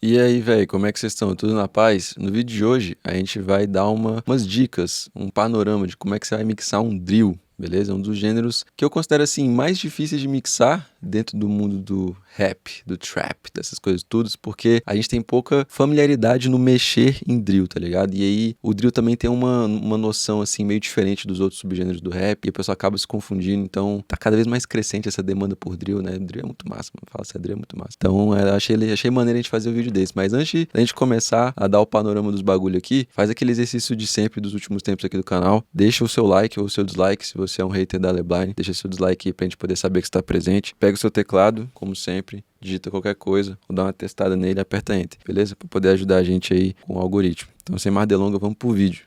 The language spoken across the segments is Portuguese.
E aí, velho, como é que vocês estão? Tudo na paz? No vídeo de hoje, a gente vai dar umas dicas, um panorama de como é que você vai mixar um drill, beleza? Um dos gêneros que eu considero, assim, mais difíceis de mixar dentro do mundo do rap, do trap, dessas coisas todas, porque a gente tem pouca familiaridade no mexer em drill, tá ligado? E aí, o drill também tem uma noção, assim, meio diferente dos outros subgêneros do rap, e a pessoa acaba se confundindo, então tá cada vez mais crescente essa demanda por drill, né? Drill é muito massa, mano. Fala sério, drill é muito massa. Então, achei maneiro a gente fazer um vídeo desse, mas antes da gente começar a dar o panorama dos bagulho aqui, faz aquele exercício de sempre dos últimos tempos aqui do canal, deixa o seu like ou o seu dislike, se você é um hater da Lebline, deixa seu dislike aí pra gente poder saber que você tá presente, pega o seu teclado, como sempre, digita qualquer coisa, ou dá uma testada nele e aperta Enter, beleza? Pra poder ajudar a gente aí com o algoritmo. Então, sem mais delongas, vamos pro vídeo.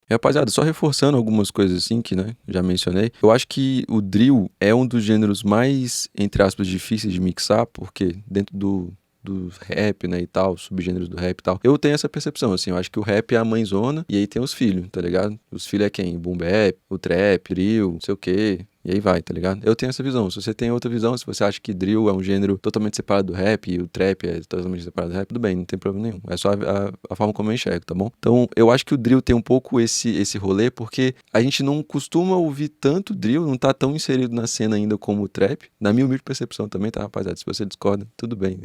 E, rapaziada, só reforçando algumas coisas assim que, né, já mencionei, eu acho que o drill é um dos gêneros mais, entre aspas, difíceis de mixar, porque dentro do rap, né, e tal, subgêneros do rap e tal. Eu tenho essa percepção, assim, eu acho que o rap é a mãezona e aí tem os filhos, tá ligado? Os filhos é quem? Boom bap, o trap, drill, não sei o quê. E aí vai, tá ligado? Eu tenho essa visão. Se você tem outra visão, se você acha que drill é um gênero totalmente separado do rap e o trap é totalmente separado do rap, tudo bem, não tem problema nenhum. É só a forma como eu enxergo, tá bom? Então, eu acho que o drill tem um pouco esse rolê, porque a gente não costuma ouvir tanto drill, não tá tão inserido na cena ainda como o trap. Na minha humilde percepção também, tá, rapaziada? Se você discorda, tudo bem.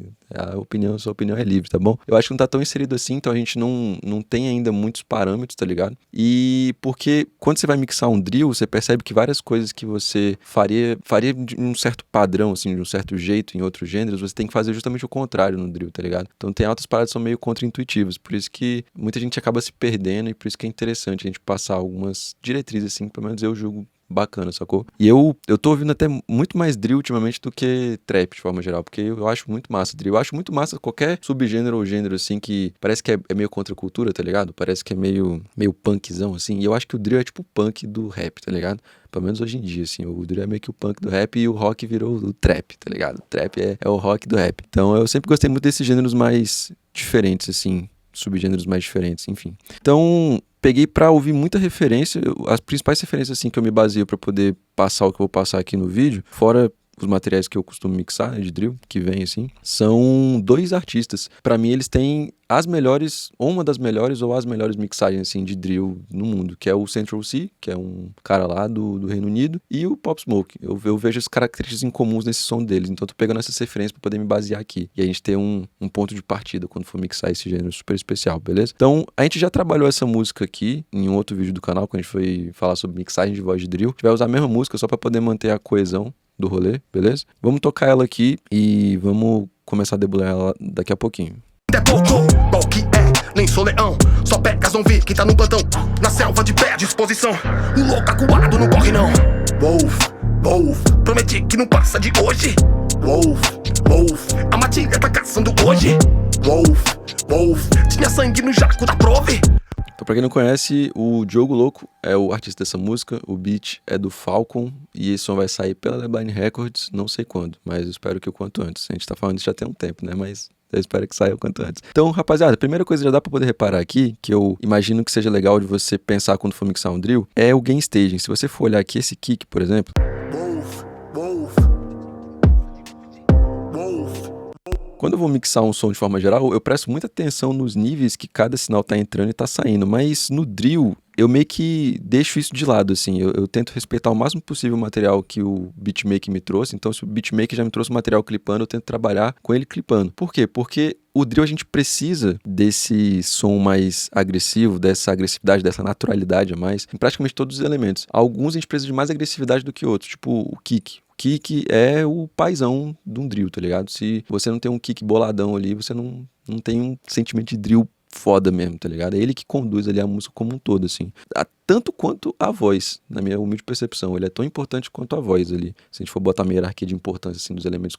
Sua opinião é livre, tá bom? Eu acho que não tá tão inserido assim, então a gente não tem ainda muitos parâmetros, tá ligado? E porque quando você vai mixar um drill, você percebe que várias coisas que você faria de um certo padrão, assim, de um certo jeito em outros gêneros, você tem que fazer justamente o contrário no drill, tá ligado? Então tem altas paradas que são meio contra-intuitivas, por isso que muita gente acaba se perdendo e por isso que é interessante a gente passar algumas diretrizes, assim, pelo menos eu julgo bacana, sacou? E eu tô ouvindo até muito mais drill ultimamente do que trap, de forma geral, porque eu acho muito massa drill. Eu acho muito massa qualquer subgênero ou gênero, assim, que parece que é meio contra a cultura, tá ligado? Parece que é meio punkzão, assim. E eu acho que o drill é tipo o punk do rap, tá ligado? Pelo menos hoje em dia, assim, o drill é meio que o punk do rap e o rock virou o trap, tá ligado? O trap é o rock do rap. Então eu sempre gostei muito desses gêneros mais diferentes, assim, subgêneros mais diferentes, enfim. Então, peguei pra ouvir muita referência, as principais referências, assim, que eu me baseio pra poder passar o que eu vou passar aqui no vídeo, fora os materiais que eu costumo mixar, né, de drill, que vem assim, são dois artistas. Pra mim, eles têm as melhores, ou uma das melhores, ou as melhores mixagens, assim, de drill no mundo, que é o Central C, que é um cara lá do Reino Unido, e o Pop Smoke. Eu vejo as características em comuns nesse som deles, então eu tô pegando essas referências pra poder me basear aqui. E a gente ter um ponto de partida quando for mixar esse gênero super especial, beleza? Então, a gente já trabalhou essa música aqui em um outro vídeo do canal, quando a gente foi falar sobre mixagem de voz de drill. A gente vai usar a mesma música só pra poder manter a coesão do rolê, beleza? Vamos tocar ela aqui e vamos começar a debulhar ela daqui a pouquinho. É pouco, qual que é? Nem sou leão, só pegas não vê quem tá no plantão. Na selva de pé, disposição, o louco acuado não corre não. Wolf, prometi que não passa de hoje. Wolf, a matilha tá caçando hoje. Wolf, tinha sangue no jaco da prove. Então, pra quem não conhece, o Diogo Louco é o artista dessa música, o beat é do Falcon e esse som vai sair pela Lebline Records, não sei quando, mas eu espero que o quanto antes. A gente tá falando isso já tem um tempo, né, mas eu espero que saia o quanto antes. Então, rapaziada, a primeira coisa que já dá pra poder reparar aqui, que eu imagino que seja legal de você pensar quando for mixar um drill, é o gain staging. Se você for olhar aqui esse kick, por exemplo, quando eu vou mixar um som de forma geral, eu presto muita atenção nos níveis que cada sinal tá entrando e tá saindo, mas no drill, eu meio que deixo isso de lado, assim, eu tento respeitar o máximo possível o material que o beatmaker me trouxe, então se o beatmaker já me trouxe o material clipando, eu tento trabalhar com ele clipando. Por quê? Porque o drill a gente precisa desse som mais agressivo, dessa agressividade, dessa naturalidade a mais, em praticamente todos os elementos. Alguns a gente precisa de mais agressividade do que outros, tipo o kick. O kick é o paizão de um drill, tá ligado? Se você não tem um kick boladão ali, você não tem um sentimento de drill foda mesmo, tá ligado? É ele que conduz ali a música como um todo, assim. Tanto quanto a voz, na minha humilde percepção. Ele é tão importante quanto a voz ali. Se a gente for botar uma hierarquia de importância, assim, dos elementos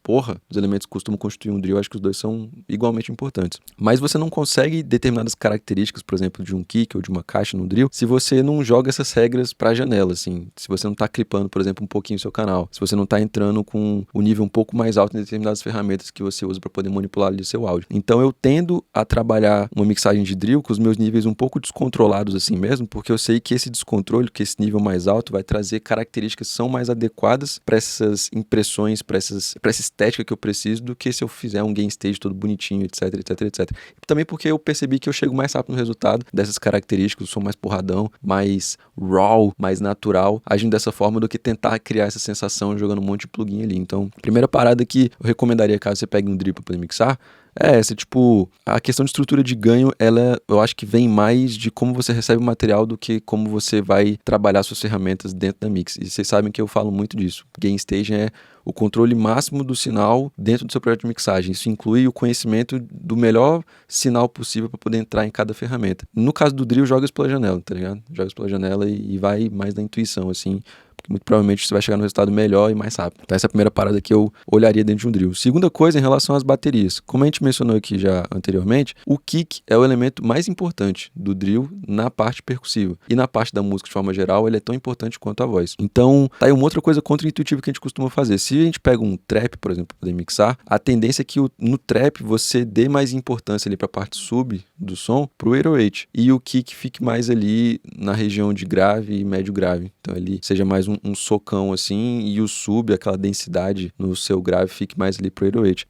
porra, os elementos que costumam constituir um drill, acho que os dois são igualmente importantes. Mas você não consegue determinadas características, por exemplo, de um kick ou de uma caixa no drill, se você não joga essas regras pra janela, assim. Se você não tá clipando, por exemplo, um pouquinho o seu canal. Se você não tá entrando com o nível um pouco mais alto em determinadas ferramentas que você usa para poder manipular ali o seu áudio. Então eu tendo a trabalhar uma mixagem de drill com os meus níveis um pouco descontrolados assim mesmo, porque eu sei que esse descontrole, que esse nível mais alto vai trazer características que são mais adequadas para essas impressões, para essa estética que eu preciso, do que se eu fizer um gain stage todo bonitinho, etc, etc, etc. E também porque eu percebi que eu chego mais rápido no resultado dessas características, eu sou mais porradão, mais raw, mais natural, agindo dessa forma do que tentar criar essa sensação jogando um monte de plugin ali. Então, a primeira parada que eu recomendaria caso você pegue um drill para poder mixar é essa, tipo, a questão de estrutura de ganho, ela, eu acho que vem mais de como você recebe o material do que como você vai trabalhar suas ferramentas dentro da mix. E vocês sabem que eu falo muito disso. Gain Staging é o controle máximo do sinal dentro do seu projeto de mixagem. Isso inclui o conhecimento do melhor sinal possível para poder entrar em cada ferramenta. No caso do drill, joga isso pela janela, tá ligado? Joga isso pela janela e vai mais na intuição, assim, porque muito provavelmente você vai chegar no resultado melhor e mais rápido. Então essa é a primeira parada que eu olharia dentro de um drill. Segunda coisa, em relação às baterias. Como a gente mencionou aqui já anteriormente, o kick é o elemento mais importante do drill na parte percussiva. E na parte da música, de forma geral, ele é tão importante quanto a voz. Então, tá aí uma outra coisa contra-intuitiva que a gente costuma fazer. Se a gente pega um trap, por exemplo, para poder mixar, a tendência é que no trap você dê mais importância ali para a parte sub do som, pro 808. E o kick fique mais ali na região de grave e médio grave. Então ele seja mais um socão assim, e o sub, aquela densidade no seu grave, fique mais ali pro 808.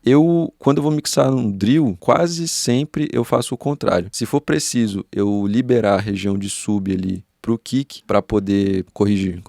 Quando eu vou mixar um drill, quase sempre eu faço o contrário. Se for preciso eu liberar a região de sub ali pro kick para poder corrigir.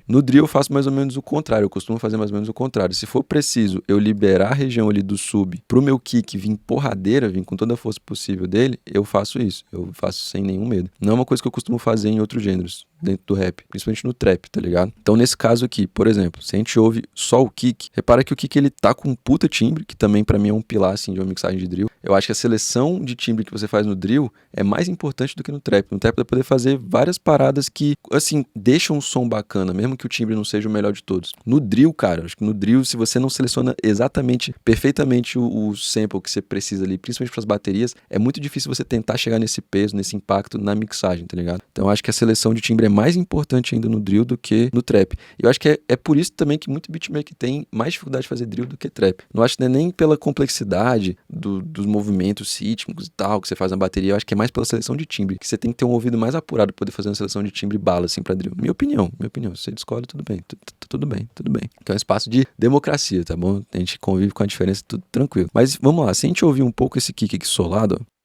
No drill eu faço mais ou menos o contrário, eu costumo fazer mais ou menos o contrário. Se for preciso eu liberar a região ali do sub pro meu kick vir porradeira, vir com toda a força possível dele, eu faço isso. Eu faço sem nenhum medo. Não é uma coisa que eu costumo fazer em outros gêneros dentro do rap, principalmente no trap, tá ligado? Então nesse caso aqui, por exemplo, se a gente ouve só o kick, repara que o kick ele tá com um puta timbre, que também pra mim é um pilar assim de uma mixagem de drill. Eu acho que a seleção de timbre que você faz no drill é mais importante do que no trap. No trap você vai poder fazer várias paradas que, assim, deixam um som bacana, mesmo que o timbre não seja o melhor de todos. No drill, cara, acho que no drill, se você não seleciona exatamente, perfeitamente o sample que você precisa ali, principalmente pras baterias, é muito difícil você tentar chegar nesse peso, nesse impacto na mixagem, tá ligado? Então eu acho que a seleção de timbre é mais importante ainda no drill do que no trap. E eu acho que é por isso também que muito beatmaker tem mais dificuldade de fazer drill do que trap. Não acho que não é nem pela complexidade dos movimentos rítmicos e tal, que você faz na bateria, eu acho que é mais pela seleção de timbre, que você tem que ter um ouvido mais apurado para poder fazer uma seleção de timbre bala, assim, pra drill. Minha opinião. Se você discorda, tudo bem. Tudo bem. Então é um espaço de democracia, tá bom? A gente convive com a diferença, tudo tranquilo. Mas vamos lá, se a gente ouvir um pouco esse kick aqui solado, ó.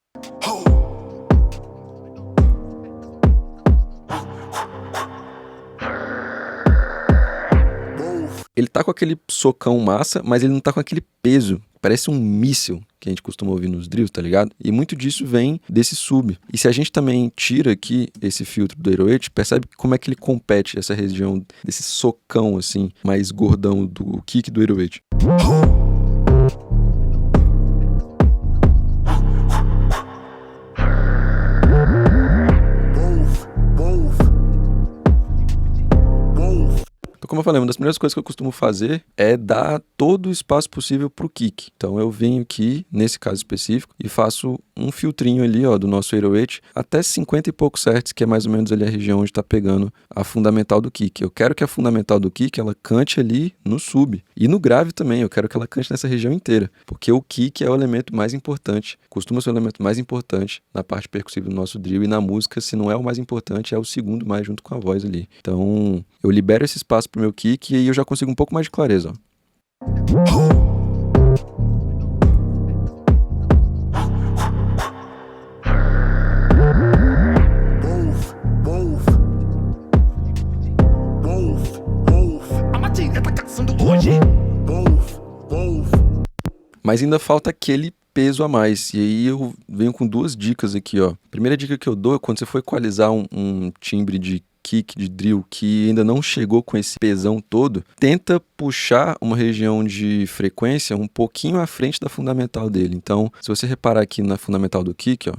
Ele tá com aquele socão massa, mas ele não tá com aquele peso. Parece um míssil que a gente costuma ouvir nos drills, tá ligado? E muito disso vem desse sub. E se a gente também tira aqui esse filtro do 808, percebe como é que ele compete essa região desse socão, assim, mais gordão do kick do 808. Como eu falei, uma das primeiras coisas que eu costumo fazer é dar todo o espaço possível pro kick. Então eu venho aqui, nesse caso específico, e faço um filtrinho ali, ó, do nosso 808 até 50 e poucos hertz, que é mais ou menos ali a região onde tá pegando a fundamental do kick. Eu quero que a fundamental do kick, ela cante ali no sub. E no grave também, eu quero que ela cante nessa região inteira. Porque o kick é o elemento mais importante, costuma ser o elemento mais importante na parte percussiva do nosso drill, e na música, se não é o mais importante, é o segundo mais junto com a voz ali. Então eu libero esse espaço pro meu kick e aí eu já consigo um pouco mais de clareza, ó. Mas ainda falta aquele peso a mais. E aí eu venho com duas dicas aqui, ó. A primeira dica que eu dou é quando você for equalizar um timbre de kick, de drill, que ainda não chegou com esse pesão todo, tenta puxar uma região de frequência um pouquinho à frente da fundamental dele. Então, se você reparar aqui na fundamental do kick, ó,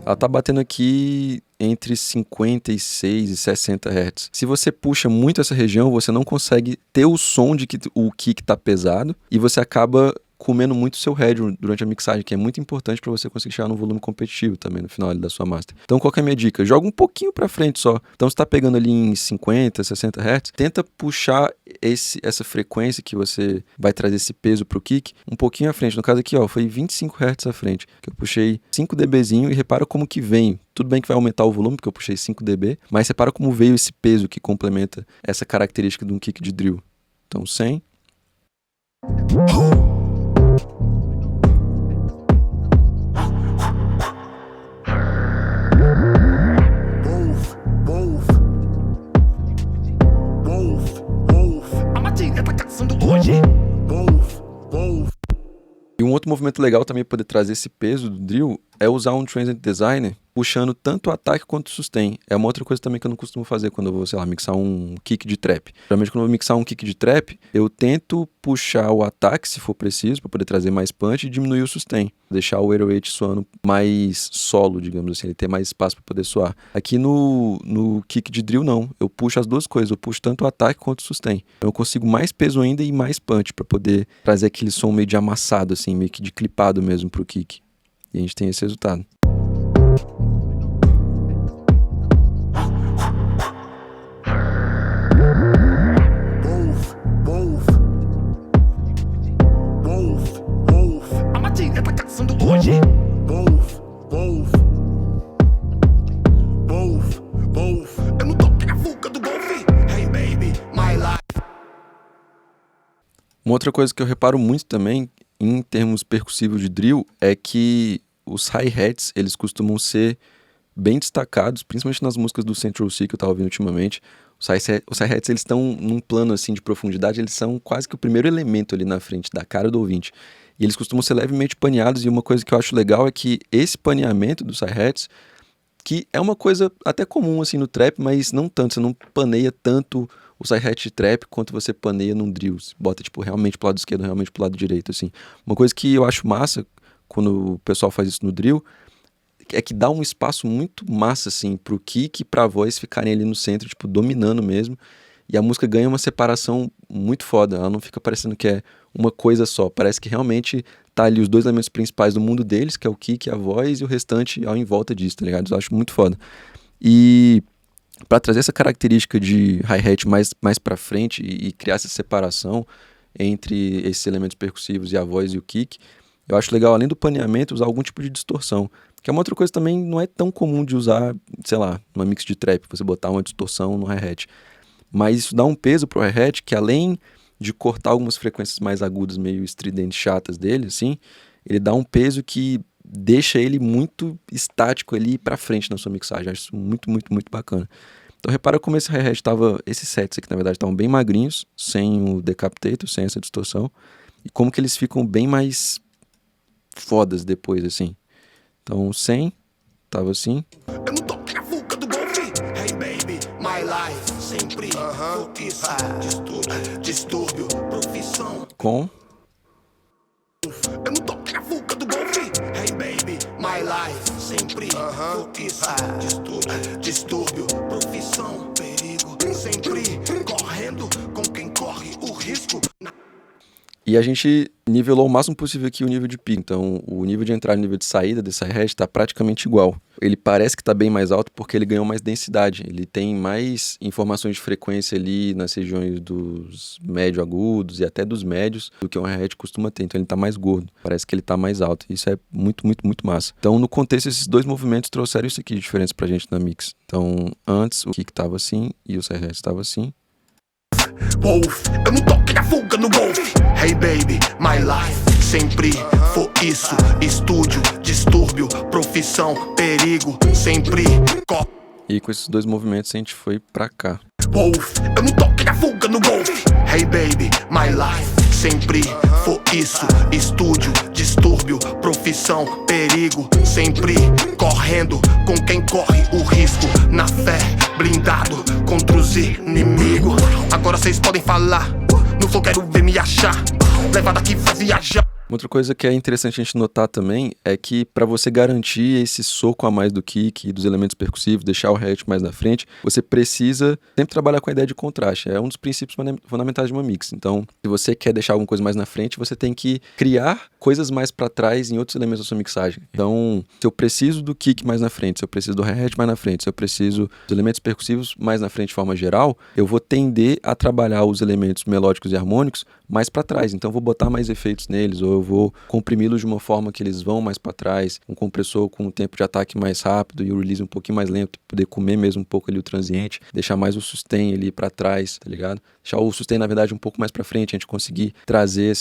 Ela tá batendo aqui entre 56 e 60 Hz. Se você puxa muito essa região, você não consegue ter o som de que o kick tá pesado e você acaba comendo muito seu headroom durante a mixagem, que é muito importante para você conseguir chegar no volume competitivo também no final ali da sua master. Então qual que é a minha dica? Joga um pouquinho para frente só. Então você tá pegando ali em 50, 60 Hz, tenta puxar essa frequência que você vai trazer esse peso pro kick um pouquinho à frente. No caso aqui, ó, foi 25 Hz à frente, que eu puxei 5 dBzinho e repara como que vem. Tudo bem que vai aumentar o volume, porque eu puxei 5 dB, mas repara como veio esse peso que complementa essa característica de um kick de drill. Então 100. E um outro movimento legal também para poder trazer esse peso do drill é usar um Transient Designer puxando tanto o ataque quanto o sustain. É uma outra coisa também que eu não costumo fazer quando eu vou, sei lá, mixar um kick de trap. Geralmente quando eu vou mixar um kick de trap, eu tento puxar o ataque, se for preciso, para poder trazer mais punch e diminuir o sustain. Deixar o 808 soando mais solo, digamos assim, ele ter mais espaço para poder soar. Aqui no kick de drill não, eu puxo as duas coisas, eu puxo tanto o ataque quanto o sustain. Então eu consigo mais peso ainda e mais punch para poder trazer aquele som meio de amassado, assim, meio que de clipado mesmo pro kick. E a gente tem esse resultado. Uma outra coisa que eu reparo muito também em termos percussivos de drill é que os hi-hats, eles costumam ser bem destacados, principalmente nas músicas do Central C que eu tava ouvindo ultimamente. Os hi-hats, eles estão num plano assim de profundidade, eles são quase que o primeiro elemento ali na frente da cara do ouvinte. E eles costumam ser levemente paneados, e uma coisa que eu acho legal é que esse paneamento dos hi-hats, que é uma coisa até comum assim no trap, mas não tanto, você não paneia tanto o hi-hat de trap quanto você paneia num drill. Você bota tipo realmente pro lado esquerdo, realmente pro lado direito, assim. Uma coisa que eu acho massa quando o pessoal faz isso no drill é que dá um espaço muito massa assim pro kick e pra voz ficarem ali no centro, tipo dominando mesmo. E a música ganha uma separação muito foda, ela não fica parecendo que é uma coisa só, parece que realmente tá ali os dois elementos principais do mundo deles, que é o kick e a voz, e o restante ao em volta disso, tá ligado? Eu acho muito foda. E para trazer essa característica de hi-hat mais para frente e criar essa separação entre esses elementos percussivos e a voz e o kick, eu acho legal, além do paneamento, usar algum tipo de distorção, que é uma outra coisa também não é tão comum de usar, sei lá, numa mix de trap, você botar uma distorção no hi-hat. Mas isso dá um peso pro hi-hat que, além de cortar algumas frequências mais agudas, meio estridentes, chatas dele, assim, ele dá um peso que deixa ele muito estático ali pra frente na sua mixagem. Eu acho isso muito, muito, muito bacana. Então repara como esse hi-hat tava, esses sets aqui na verdade estavam bem magrinhos, sem o decapitator, sem essa distorção, e como que eles ficam bem mais fodas depois, assim. Então 100 tava assim. Eu não tô na fuga do golfe. Hey baby, my life, sempre isso, distúrbio, profissão. Com Eu não tô na fuga do golfe. Hey baby, my life, sempre isso, distúrbio, profissão, perigo, sempre correndo com quem corre o risco. E a gente nivelou o máximo possível aqui o nível de pico. Então, o nível de entrada e o nível de saída desse hi-hat está praticamente igual. Ele parece que está bem mais alto porque ele ganhou mais densidade. Ele tem mais informações de frequência ali nas regiões dos médio agudos e até dos médios do que um hi-hat costuma ter. Então, ele está mais gordo. Parece que ele está mais alto. Isso é muito, muito, muito massa. Então, no contexto, esses dois movimentos trouxeram isso aqui de diferença pra gente na mix. Então, antes o kick estava assim e o hi-hat estava assim. Wolf, eu não toquei na fuga no golfe. Hey baby, my life, sempre foi isso. Estúdio, distúrbio, profissão, perigo, sempre E com esses dois movimentos a gente foi pra cá. Wolf, eu não toquei na fuga no golfe. Hey baby, my life, sempre foi isso. Estúdio, distúrbio, profissão, perigo, sempre correndo com quem corre o risco. Na fé, blindado contra os inimigos. Agora vocês podem falar, no flow quero ver me achar. Leva daqui, faz viajar. Outra coisa que é interessante a gente notar também é que para você garantir esse soco a mais do kick e dos elementos percussivos, deixar o hi-hat mais na frente, você precisa sempre trabalhar com a ideia de contraste. É um dos princípios fundamentais de uma mix. Então, se você quer deixar alguma coisa mais na frente, você tem que criar coisas mais para trás em outros elementos da sua mixagem. Então, se eu preciso do kick mais na frente, se eu preciso do hi-hat mais na frente, se eu preciso dos elementos percussivos mais na frente de forma geral, eu vou tender a trabalhar os elementos melódicos e harmônicos mais para trás. Então, eu vou botar mais efeitos neles, ou eu vou comprimi-los de uma forma que eles vão mais para trás, um compressor com um tempo de ataque mais rápido e o release um pouquinho mais lento, poder comer mesmo um pouco ali o transiente, deixar mais o sustain ali para trás, tá ligado? Deixar o sustain, na verdade, um pouco mais para frente, a gente conseguir trazer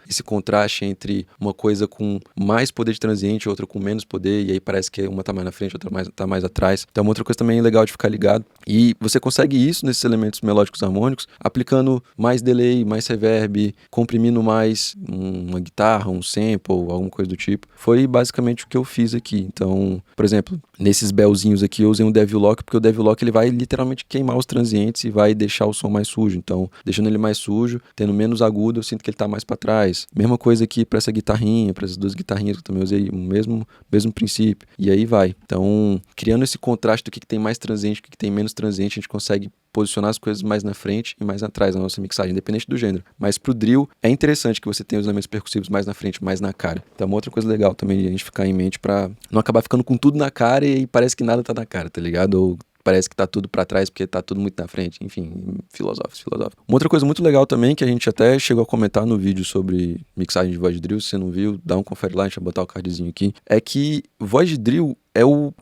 esse contraste entre uma coisa com mais poder de transiente e outra com menos poder, e aí parece que uma tá mais na frente, outra tá mais atrás. Então, uma outra coisa também legal de ficar ligado. E você consegue isso nesses elementos melódicos harmônicos, aplicando mais delay, mais reverb, comprimindo mais uma guitarra, um sample, alguma coisa do tipo. Foi basicamente o que eu fiz aqui. Então, por exemplo, nesses belzinhos aqui eu usei um Devil Lock, porque o Devil Lock ele vai literalmente queimar os transientes e vai deixar o som mais sujo. Então, deixando ele mais sujo, tendo menos agudo, eu sinto que ele tá mais para trás. Mesma coisa aqui para essa guitarrinha, para essas duas guitarrinhas que eu também usei, o mesmo princípio. E aí vai. Então, criando esse contraste do que tem mais transiente, o que tem menos transiente, a gente consegue posicionar as coisas mais na frente e mais atrás na nossa mixagem, independente do gênero. Mas pro drill, é interessante que você tenha os elementos percussivos mais na frente, mais na cara. Então, uma outra coisa legal também de a gente ficar em mente pra não acabar ficando com tudo na cara e parece que nada tá na cara, tá ligado? Ou parece que tá tudo pra trás porque tá tudo muito na frente. Enfim, filosófico. Uma outra coisa muito legal também, que a gente até chegou a comentar no vídeo sobre mixagem de voz de drill, se você não viu, dá um confere lá, a gente vai botar o cardzinho aqui, é que voz de drill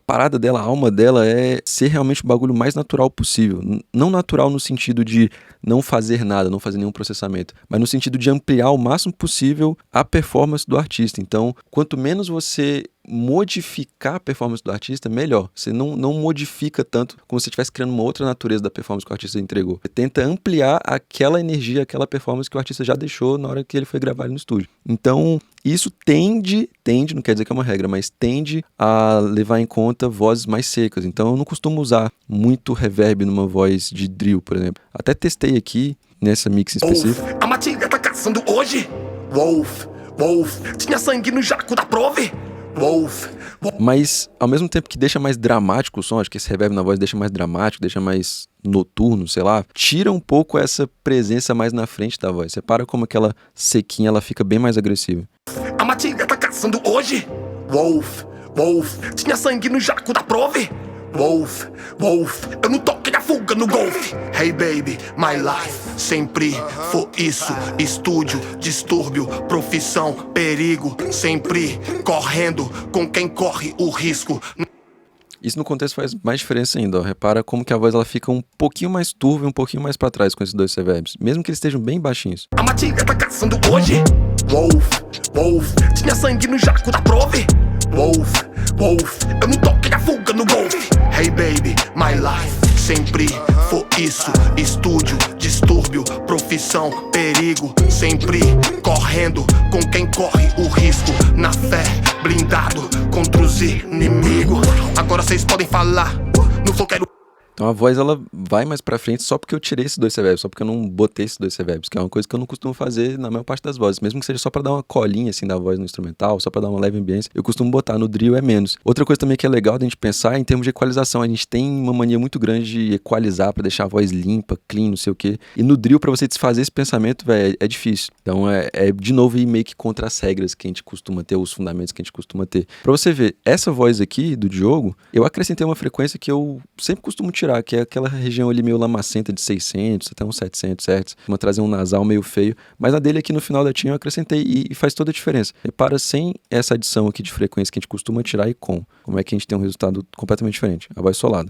parada dela, a alma dela é ser realmente o bagulho mais natural possível. Não natural no sentido de não fazer nada, não fazer nenhum processamento, mas no sentido de ampliar o máximo possível a performance do artista. Então, quanto menos você modificar a performance do artista, melhor. Você não modifica tanto como se você estivesse criando uma outra natureza da performance que o artista entregou. Você tenta ampliar aquela energia, aquela performance que o artista já deixou na hora que ele foi gravar ali no estúdio. Então, isso tende, não quer dizer que é uma regra, mas tende a levar em conta vozes mais secas. Então, eu não costumo usar muito reverb numa voz de drill, por exemplo. Até testei aqui, nessa mix específica. A matilha tá caçando hoje. Wolf, tinha sangue no jaco da prove. Wolf. Mas, ao mesmo tempo que deixa mais dramático o som, acho que esse reverb na voz deixa mais dramático, deixa mais noturno, sei lá, tira um pouco essa presença mais na frente da voz. Você para como aquela sequinha, ela fica bem mais agressiva. A matilha tá caçando hoje. Wolf, tinha sangue no jaco da prove. Wolf, eu não toquei a fuga no golfe. Hey baby, my life sempre foi isso. Estúdio, distúrbio, profissão, perigo. Sempre correndo com quem corre o risco. Isso no contexto faz mais diferença ainda, ó. Repara como que a voz ela fica um pouquinho mais turva e um pouquinho mais pra trás com esses dois reverbs, mesmo que eles estejam bem baixinhos. A matilha tá caçando hoje. Wolf, tinha sangue no jaco da prove. Wolf, eu não toquei a fuga no golfe. Hey baby, my life sempre foi isso. Estúdio, distúrbio, profissão, perigo. Sempre correndo com quem corre o risco. Na fé, blindado contra os inimigos. Agora vocês podem falar, não for quero. Então a voz ela vai mais pra frente só porque eu tirei esses dois reverbs, só porque eu não botei esses dois reverbs, que é uma coisa que eu não costumo fazer na maior parte das vozes, mesmo que seja só pra dar uma colinha assim da voz no instrumental, só pra dar uma leve ambiência, eu costumo botar. No drill é menos. Outra coisa também que é legal da gente pensar é em termos de equalização. A gente tem uma mania muito grande de equalizar pra deixar a voz limpa, clean, não sei o quê. E no drill, pra você desfazer esse pensamento, velho, é difícil. Então é de novo ir meio que contra as regras que a gente costuma ter, os fundamentos que a gente costuma ter. Pra você ver, essa voz aqui do Diogo, eu acrescentei uma frequência que eu sempre costumo tirar, que é aquela região ali meio lamacenta de 600 até uns 700 Hz, uma trazer um nasal meio feio, mas na dele aqui no final da tinha eu acrescentei e faz toda a diferença. Repara, sem essa adição aqui de frequência que a gente costuma tirar e como é que a gente tem um resultado completamente diferente, a voz solada.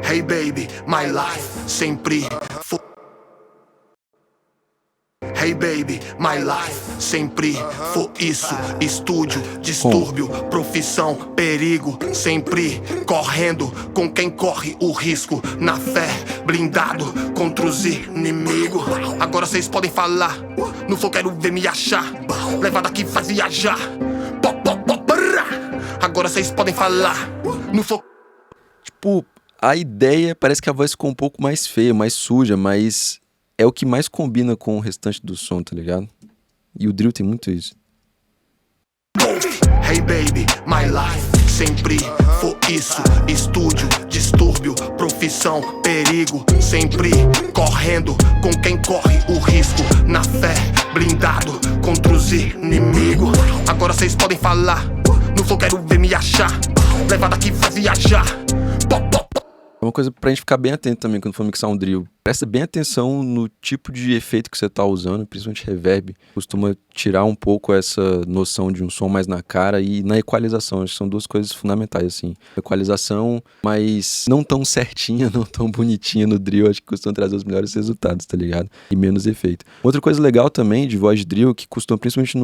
Hey baby, my life sempre foi. Hey baby, my life sempre foi isso. Estúdio, distúrbio, profissão, perigo. Sempre correndo com quem corre o risco. Na fé, blindado contra os inimigos. Agora vocês podem falar, não for quero ver me achar. Leva daqui faz viajar. Agora vocês podem falar, não for. Tipo, a ideia parece que a voz ficou um pouco mais feia, mais suja, mas é o que mais combina com o restante do som, tá ligado? E o drill tem muito isso. Hey baby, my life sempre foi isso. Estúdio, distúrbio, profissão, perigo. Sempre correndo com quem corre o risco. Na fé, blindado contra os inimigos. Agora vocês podem falar, no flow quero ver me achar. Leva daqui, vai viajar. Pop, pop. É uma coisa pra gente ficar bem atento também quando for mixar um drill. Presta bem atenção no tipo de efeito que você tá usando, principalmente reverb. Costuma tirar um pouco essa noção de um som mais na cara e na equalização. Acho que são duas coisas fundamentais, assim. Equalização, mas não tão certinha, não tão bonitinha no drill. Acho que costuma trazer os melhores resultados, tá ligado? E menos efeito. Outra coisa legal também de voz de drill, que costuma, principalmente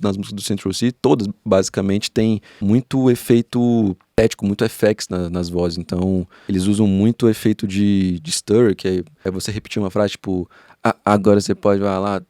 nas músicas do Central C, todas basicamente tem muito efeito estético, muito effects nas vozes. Então, eles usam muito efeito de stir, que é você repetir uma frase, tipo, agora você pode falar,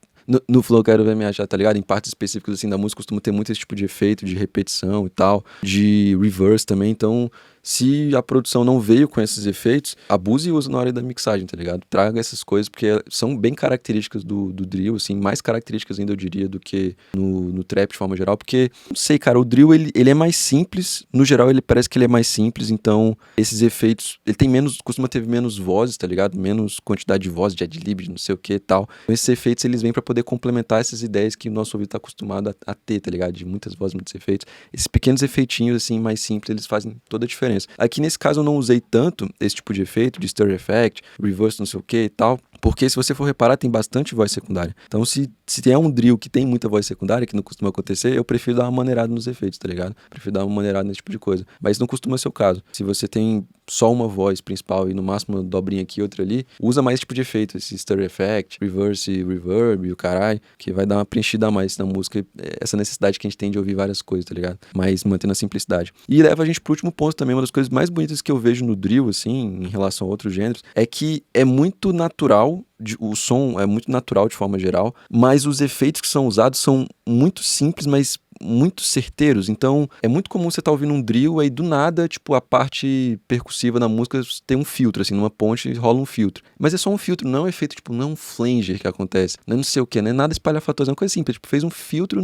no flow quero ver me achar, tá ligado? Em partes específicas, assim, da música costuma ter muito esse tipo de efeito, de repetição e tal, de reverse também. Então, se a produção não veio com esses efeitos, abuse e usa na hora da mixagem, tá ligado? Traga essas coisas, porque são bem características do drill, assim, mais características ainda, eu diria, do que no trap de forma geral, porque, não sei, cara, o drill, ele é mais simples, no geral ele parece que ele é mais simples, então esses efeitos, ele tem menos, costuma ter menos vozes, tá ligado? Menos quantidade de vozes, de ad-lib, de não sei o que e tal. Esses efeitos, eles vêm pra poder complementar essas ideias que o nosso ouvido tá acostumado a ter, tá ligado? De muitas vozes, muitos efeitos. Esses pequenos efeitinhos, assim, mais simples, eles fazem toda a diferença. Aqui nesse caso eu não usei tanto esse tipo de efeito, de stir effect, reverse não sei o que e tal, porque se você for reparar tem bastante voz secundária. Então se é um drill que tem muita voz secundária, que não costuma acontecer, eu prefiro dar uma maneirada nos efeitos, tá ligado? Prefiro dar uma maneirada nesse tipo de coisa. Mas não costuma ser o caso. Se você tem só uma voz principal e no máximo uma dobrinha aqui e outra ali, usa mais esse tipo de efeito, esse stir effect, reverse, reverb e o caralho, que vai dar uma preenchida a mais na música, essa necessidade que a gente tem de ouvir várias coisas, tá ligado? Mas mantendo a simplicidade. E leva a gente pro último ponto também, uma das coisas mais bonitas que eu vejo no drill, assim, em relação a outros gêneros, é que é muito natural, o som é muito natural de forma geral, mas os efeitos que são usados são muito simples, mas muito certeiros. Então é muito comum você estar ouvindo um drill aí do nada, tipo, a parte percussiva na música tem um filtro, assim, numa ponte rola um filtro, mas é só um filtro, não é um efeito, tipo, não é um flanger que acontece, não sei o que, não é nada espalhafatoso, é uma coisa simples, tipo, fez um filtro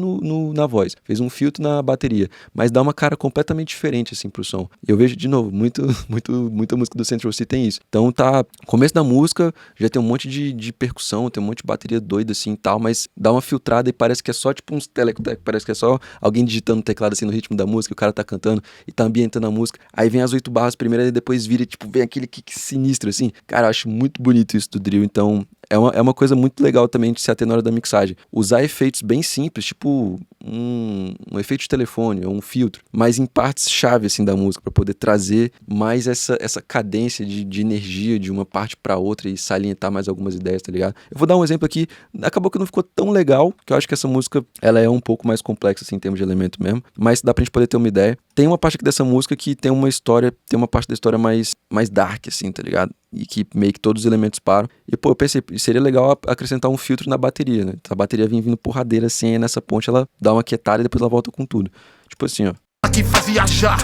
na voz, fez um filtro na bateria, mas dá uma cara completamente diferente, assim, pro som. Eu vejo, de novo, muita música do Central C tem isso. Então tá, começo da música, já tem um monte de percussão, tem um monte de bateria doida, assim, e tal, mas dá uma filtrada e parece que é só, tipo, uns telecotec, parece que é só alguém digitando no teclado assim no ritmo da música, o cara tá cantando e tá ambientando a música, aí vem as 8 barras primeiro e depois vira, tipo, vem aquele kick sinistro assim. Cara, eu acho muito bonito isso do drill, então é uma coisa muito legal também de se ater na hora da mixagem. Usar efeitos bem simples, tipo um efeito de telefone ou um filtro, mas em partes chave assim da música, pra poder trazer mais essa cadência de energia de uma parte pra outra e salientar mais algumas ideias, tá ligado? Eu vou dar um exemplo aqui, acabou que não ficou tão legal, que eu acho que essa música, ela é um pouco mais complexa assim em termos de elemento mesmo, mas dá pra gente poder ter uma ideia. Tem uma parte aqui dessa música que tem uma história, tem uma parte da história mais dark assim, tá ligado? E que meio que todos os elementos param. E, pô, eu pensei, seria legal acrescentar um filtro na bateria, né? A bateria vem vindo porradeira assim, aí nessa ponte ela dá uma quietada e depois ela volta com tudo. Tipo assim, ó. Aqui faz viajar.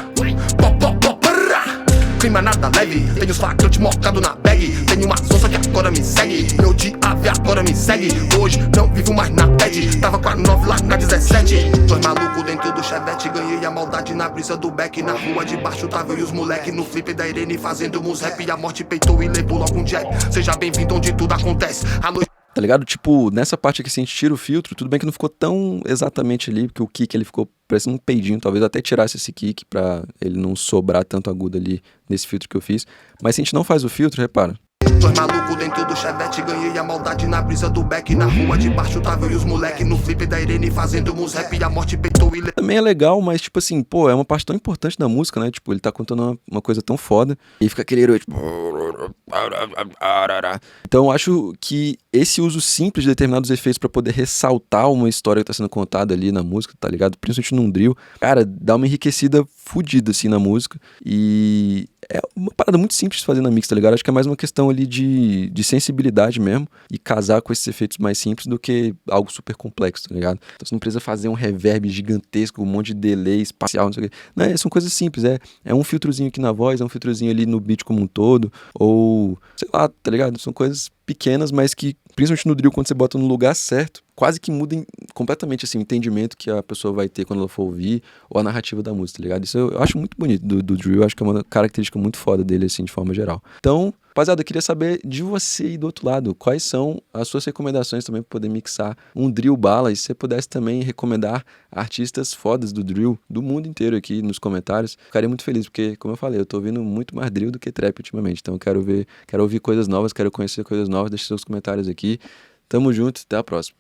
Clima nada leve, tenho os flagrantes mocado na bag. Tenho uma sonsa que agora me segue. Meu de ave agora me segue. Hoje não vivo mais na bed. Tava com a 9 lá na 17. Dois malucos dentro do chevette. Ganhei a maldade na brisa do beck. Na rua de baixo tava eu e os moleque. No flip da Irene fazendo mus rap. A morte peitou e levou logo um jab. Seja bem-vindo onde tudo acontece. A noite. Tá ligado? Tipo, nessa parte aqui, se a gente tira o filtro, tudo bem que não ficou tão exatamente ali, porque o kick ele ficou parecendo um peidinho, talvez até tirasse esse kick pra ele não sobrar tanto agudo ali nesse filtro que eu fiz. Mas se a gente não faz o filtro, repara. Dois malucos dentro do chevette. Ganhei a maldade na brisa do beck. Na rua de baixo tava eu e os moleque. No flip da Irene fazendo mus rap. A morte peitou e levou. Também é legal, mas tipo assim, pô, é uma parte tão importante da música, né? Tipo, ele tá contando uma coisa tão foda e fica aquele herói, tipo... Então eu acho que esse uso simples de determinados efeitos pra poder ressaltar uma história que tá sendo contada ali na música, tá ligado? Principalmente num drill, cara, dá uma enriquecida fodida assim na música. E é uma parada muito simples de fazer na mix, tá ligado? Acho que é mais uma questão ali de sensibilidade mesmo e casar com esses efeitos mais simples do que algo super complexo, tá ligado? Então você não precisa fazer um reverb gigantesco, um monte de delay espacial, não sei o quê. Não, são coisas simples, é um filtrozinho aqui na voz, é um filtrozinho ali no beat como um todo, ou sei lá, tá ligado? São coisas pequenas, mas que, principalmente no drill, quando você bota no lugar certo, quase que muda completamente assim, o entendimento que a pessoa vai ter quando ela for ouvir, ou a narrativa da música, tá ligado? Isso eu acho muito bonito do drill, acho que é uma característica muito foda dele, assim, de forma geral. Então, rapaziada, eu queria saber de você aí do outro lado, quais são as suas recomendações também para poder mixar um drill bala, e se você pudesse também recomendar artistas fodas do drill do mundo inteiro aqui nos comentários, ficaria muito feliz, porque, como eu falei, eu tô ouvindo muito mais drill do que trap ultimamente, então eu quero ouvir coisas novas, quero conhecer coisas novas, deixe seus comentários aqui. Tamo junto, até a próxima.